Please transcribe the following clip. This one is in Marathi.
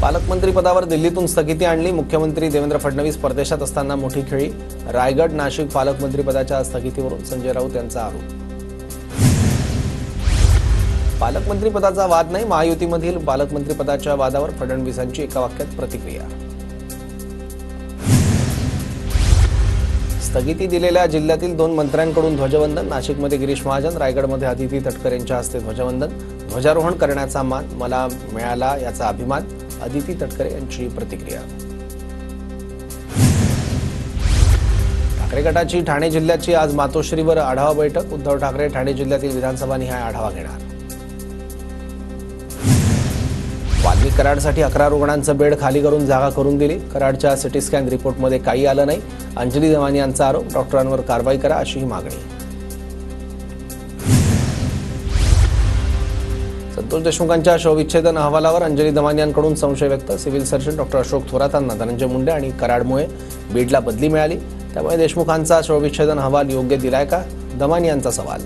पालकमंत्री पदावर दिल्लीतून स्थगिती आणली। मुख्यमंत्री देवेंद्र फडणवीस परदेशात असताना मोठी खेळी। रायगड नाशिक पालकमंत्री पदाच्या स्थगितीवरून संजय राऊत यांचा आरोप। पालकमंत्री पदाचा वाद नाही, महायुतीमधील पालकमंत्री पदाच्या वादावर फडणवीसांची एका वाक्यात प्रतिक्रिया। स्थगिती दिलेल्या जिल्ह्यातील 2 मंत्र्यांकडून ध्वजवंदन। नाशिकमध्ये गिरीश महाजन, रायगडमध्ये अदिती तटकरे यांच्या हस्ते ध्वजवंदन। ध्वजारोहण करण्याचा मान मला मिळाला याचा अभिमान, अदिती तटकरे यांची प्रतिक्रिया। ठाकरे गटाची ठाणे जिल्ह्याची आज मातोश्रीवर आढावा बैठक। उद्धव ठाकरे ठाणे जिल्ह्यातील विधानसभा निहाय आढावा घेणार। वाल्मिक कराडसाठी 11 रुग्णांचं बेड खाली करून जागा करून दिली। कराडच्या सिटी स्कॅन रिपोर्टमध्ये काही आलं नाही, अंजली दमानी यांचा आरोप। डॉक्टरांवर कारवाई करा अशीही मागणी। संतोष देशमुखांच्या शवविच्छेदन अहवालावर अंजली दमानी यांकडून संशय व्यक्त। सिव्हिल सर्जन डॉक्टर अशोक थोरातांना धनंजय मुंडे आणि कराडमुळे बीडला बदली मिळाली, त्यामुळे देशमुखांचा शवविच्छेदन अहवाल योग्य दिलाय का, दमानी यांचा सवाल।